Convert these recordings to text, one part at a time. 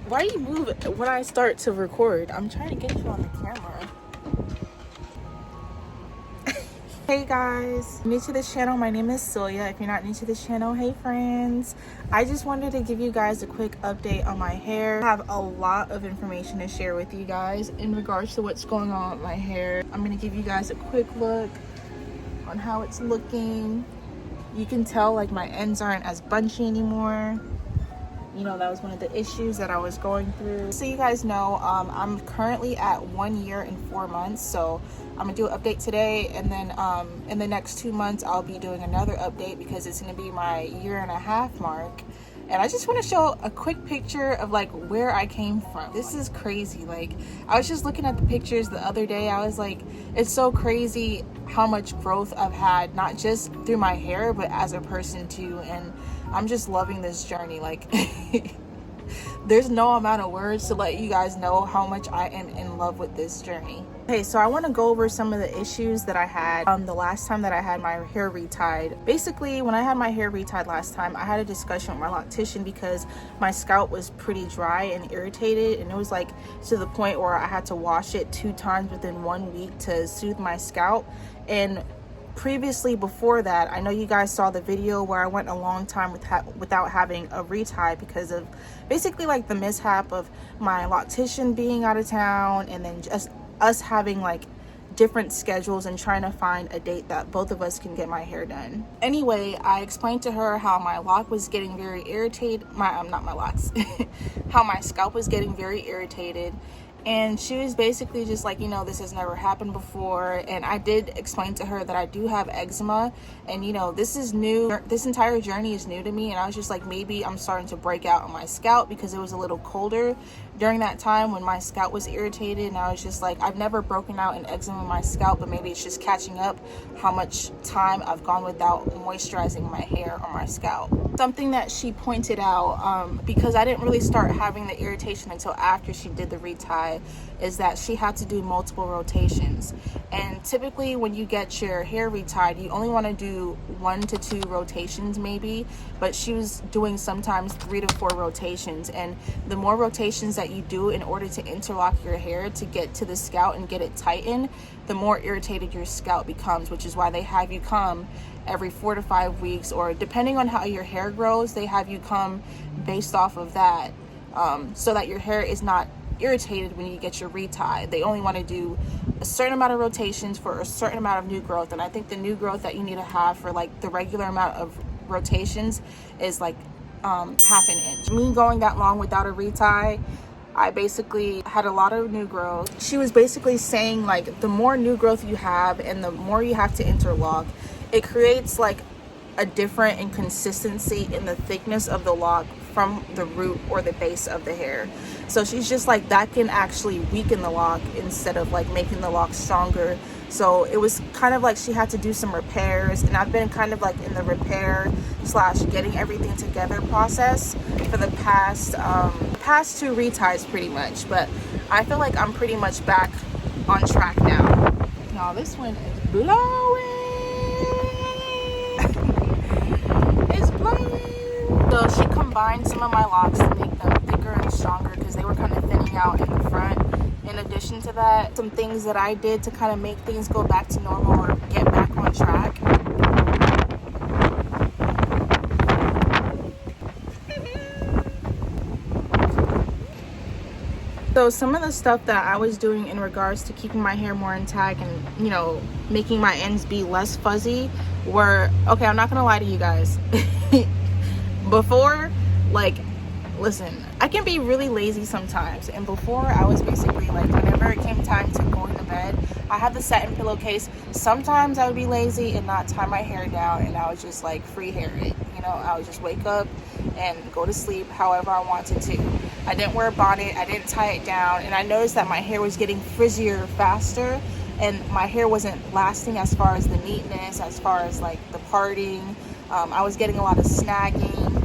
Why do you move when I start to record? I'm trying to get you on the camera. Hey guys, new to this channel, my name is Celia. If you're not new to this channel, hey friends. I just wanted to give you guys a quick update on my hair. I have a lot of information to share with you guys in regards to what's going on with my hair. I'm going to give you guys a quick look on how it's looking. You can tell like my ends aren't as bunchy anymore. You know, that was one of the issues that I was going through. So you guys know, I'm currently at 1 year and 4 months. So I'm gonna do an update today, and then in the next 2 months I'll be doing another update because it's gonna be my 1.5 year mark. And I just want to show a quick picture of like where I came from. This is crazy. Like, I was just looking at the pictures the other day. I was like, it's so crazy how much growth I've had, not just through my hair, but as a person too. And I'm just loving this journey. Like, there's no amount of words to let you guys know how much I am in love with this journey. Okay, so I want to go over some of the issues that I had the last time that I had my hair retied. Basically, when I had my hair retied last time, I had a discussion with my loctician because my scalp was pretty dry and irritated, and it was like to the point where I had to wash it 2 times within 1 week to soothe my scalp. And previously, before that, I know you guys saw the video where I went a long time without having a retie because of basically like the mishap of my loctician being out of town, and then just us having like different schedules and trying to find a date that both of us can get my hair done. Anyway, I explained to her how my lock was getting very irritated, not my locks, how my scalp was getting very irritated. And she was basically just like, you know, this has never happened before. And I did explain to her that I do have eczema, and you know, this is new. This entire journey is new to me. And I was just like, maybe I'm starting to break out on my scalp because it was a little colder during that time when my scalp was irritated. And I was just like, I've never broken out an eczema on my scalp, but maybe it's just catching up how much time I've gone without moisturizing my hair or my scalp. Something that she pointed out, because I didn't really start having the irritation until after she did the retie, is that she had to do multiple rotations. And typically when you get your hair retied, you only want to do 1 to 2 rotations maybe, but she was doing sometimes 3 to 4 rotations. And the more rotations that you do in order to interlock your hair to get to the scalp and get it tightened, the more irritated your scalp becomes, which is why they have you come every 4 to 5 weeks, or depending on how your hair grows, they have you come based off of that, so that your hair is not irritated when you get your retie. They only want to do a certain amount of rotations for a certain amount of new growth. And I think the new growth that you need to have for like the regular amount of rotations is like 1/2 inch. Me going that long without a retie, I basically had a lot of new growth. She was basically saying like the more new growth you have and the more you have to interlock, it creates like a different inconsistency in the thickness of the lock from the root or the base of the hair. So she's just like, that can actually weaken the lock instead of like making the lock stronger. So it was kind of like she had to do some repairs, and I've been kind of like in the repair / getting everything together process for the past 2 reties pretty much. But I feel like I'm pretty much back on track now. Now this one is blowing. It's blowing. So she combined some of my locks to make them thicker and stronger because they were kind of thinning out in the front. In addition to that, some things that I did to kind of make things go back to normal or get back on track. So some of the stuff that I was doing in regards to keeping my hair more intact and, you know, making my ends be less fuzzy were, okay, I'm not gonna lie to you guys. Before, like, listen, I can be really lazy sometimes, and before I was basically like, whenever it came time to going to bed, I had the satin pillowcase. Sometimes I would be lazy and not tie my hair down, and I would just like free hair it, you know. I would just wake up and go to sleep however I wanted to. I didn't wear a bonnet, I didn't tie it down, and I noticed that my hair was getting frizzier faster, and my hair wasn't lasting as far as the neatness, as far as like the parting. I was getting a lot of snagging.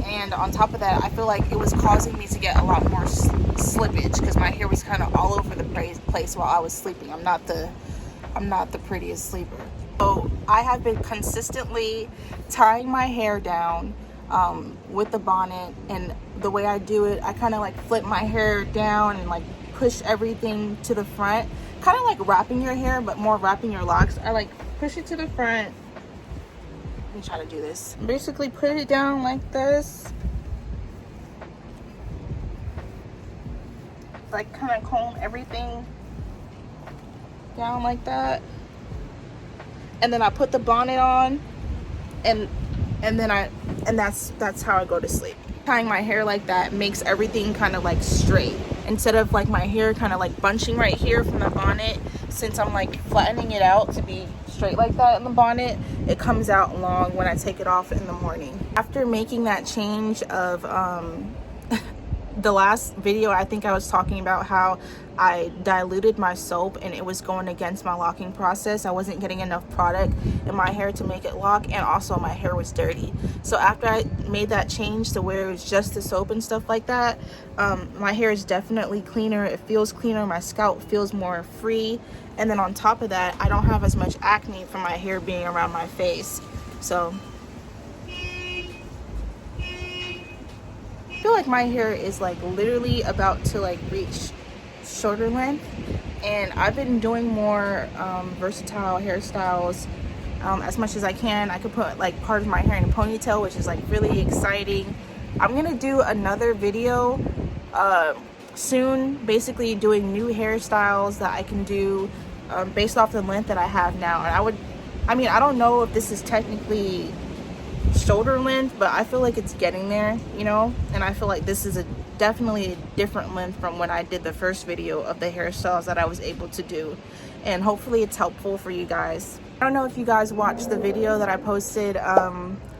And on top of that, I feel like it was causing me to get a lot more slippage because my hair was kind of all over the place while I was sleeping. I'm not the prettiest sleeper. So I have been consistently tying my hair down with the bonnet. And the way I do it, I kind of like flip my hair down and like push everything to the front, kind of like wrapping your hair, but more wrapping your locks. I like push it to the front. Let me try to do this. Basically put it down like this, like kind of comb everything down like that, and then I put the bonnet on, and that's how I go to sleep. Tying my hair like that makes everything kind of like straight, instead of like my hair kind of like bunching right here from the bonnet. Since I'm like flattening it out to be straight like that in the bonnet, it comes out long when I take it off in the morning. After making that change of the last video, I think I was talking about how I diluted my soap and it was going against my locking process. I wasn't getting enough product in my hair to make it lock, and also my hair was dirty. So after I made that change to where it was just the soap and stuff like that, my hair is definitely cleaner. It feels cleaner. My scalp feels more free. And then on top of that, I don't have as much acne from my hair being around my face. So I feel like my hair is like literally about to like reach shoulder length, and I've been doing more versatile hairstyles as much as I can. I could put like part of my hair in a ponytail, which is like really exciting. I'm gonna do another video soon, basically doing new hairstyles that I can do based off the length that I have now. And I don't know if this is technically shoulder length, but I feel like it's getting there, you know. And I feel like this is definitely a different length from when I did the first video of the hairstyles that I was able to do, and hopefully it's helpful for you guys. I don't know if you guys watched the video that I posted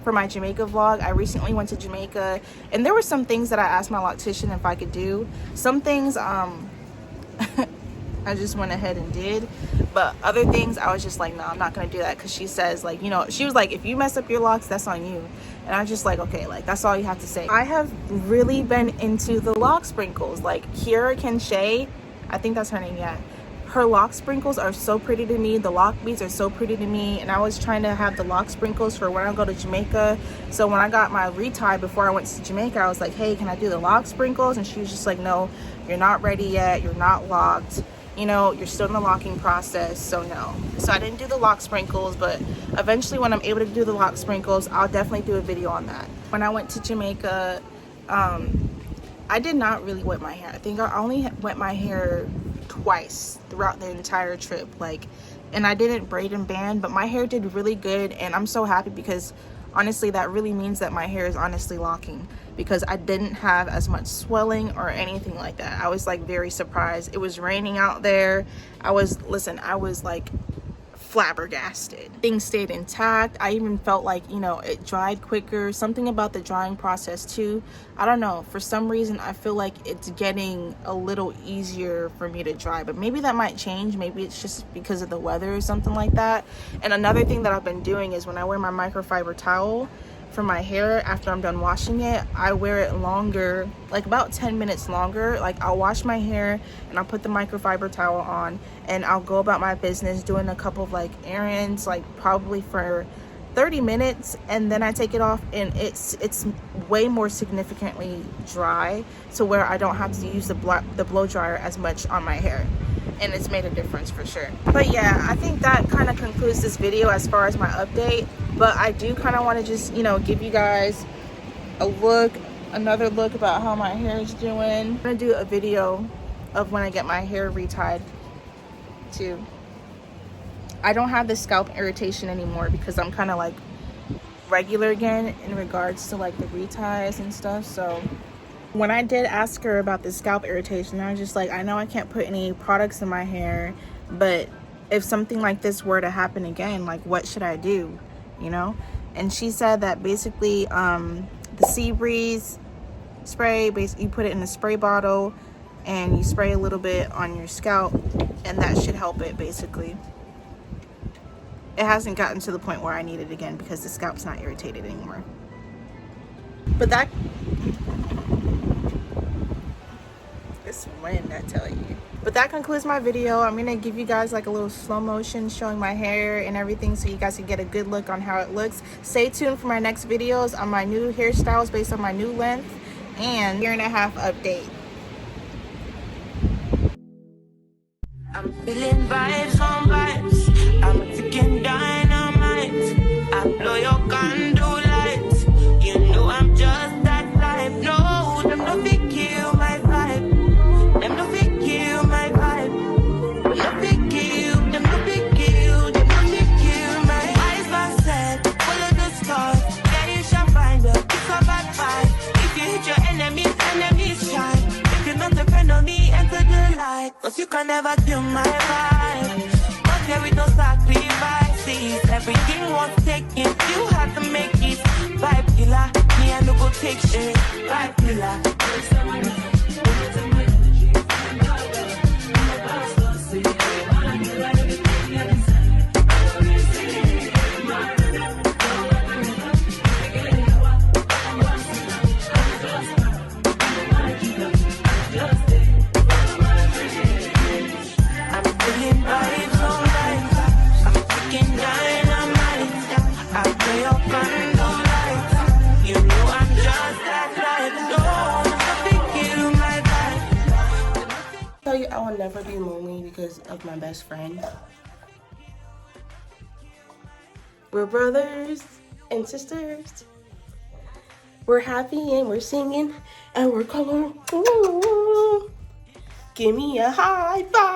for my Jamaica vlog. I recently went to Jamaica, and there were some things that I asked my loctician if I could do. Some things I just went ahead and did, but other things I was just like, no, I'm not gonna do that, because she says, like, you know, she was like, if you mess up your locks, that's on you. And I was just like, okay, like, that's all you have to say. I have really been into the lock sprinkles. Like Kiara Kenshea, I think that's her name, yeah. Her lock sprinkles are so pretty to me. The lock beads are so pretty to me, and I was trying to have the lock sprinkles for when I go to Jamaica. So when I got my retie before I went to Jamaica, I was like, hey, can I do the lock sprinkles? And she was just like, no, you're not ready yet, you're not locked, you know, you're still in the locking process, so no. So I didn't do the lock sprinkles, but eventually when I'm able to do the lock sprinkles, I'll definitely do a video on that. When I went to Jamaica, I did not really wet my hair. I think I only wet my hair twice throughout the entire trip, like, and I didn't braid and band, but my hair did really good, and I'm so happy, because honestly that really means that my hair is honestly locking, because I didn't have as much swelling or anything like that. I was like very surprised. It was raining out there. I was like flabbergasted. Things stayed intact. I even felt like, you know, it dried quicker. Something about the drying process too, I don't know, for some reason I feel like it's getting a little easier for me to dry, but maybe that might change. Maybe it's just because of the weather or something like that. And another thing that I've been doing is when I wear my microfiber towel for my hair after I'm done washing it, I wear it longer, like about 10 minutes longer. Like I'll wash my hair and I'll put the microfiber towel on, and I'll go about my business doing a couple of like errands, like probably for 30 minutes, and then I take it off, and it's way more significantly dry, to where I don't have to use the blow dryer as much on my hair, and it's made a difference for sure. But yeah, I think that kind of concludes this video as far as my update. But I do kind of want to just, you know, give you guys another look about how my hair is doing. I'm gonna do a video of when I get my hair retied too. I don't have the scalp irritation anymore, because I'm kind of like regular again in regards to like the reties and stuff. So when I did ask her about the scalp irritation, I was just like, I know I can't put any products in my hair, but if something like this were to happen again, like what should I do, you know? And she said that basically the Sea Breeze spray, basically you put it in a spray bottle and you spray a little bit on your scalp, and that should help it. Basically, it hasn't gotten to the point where I need it again, because the scalp's not irritated anymore. But that, this wind, I tell you. But that concludes my video. I'm gonna give you guys like a little slow motion showing my hair and everything so you guys can get a good look on how it looks. Stay tuned for my next videos on my new hairstyles based on my new length and year-and-a-half update. I'm feeling vibes on vibes. I'm freaking dynamite. I blow your candle lights. You know I'm just that type. No, them no fit kill my vibe. Them no fit kill my vibe. Them no fit kill. Them no fit kill. Them no fit kill my eyes. My set, follow the stars. Yeah, you shall find her. It's a bad vibe. If you hit your enemies, enemies shine. If you're not depend on me, enter the light. Cause you can never kill my vibe. But there is no sacrifices. Everything was taken. You had to make it. Vibe killer. Me I no go take shit. Vibe killer. I will never be lonely because of my best friend. We're brothers and sisters. We're happy and we're singing and we're color. Ooh, give me a high five.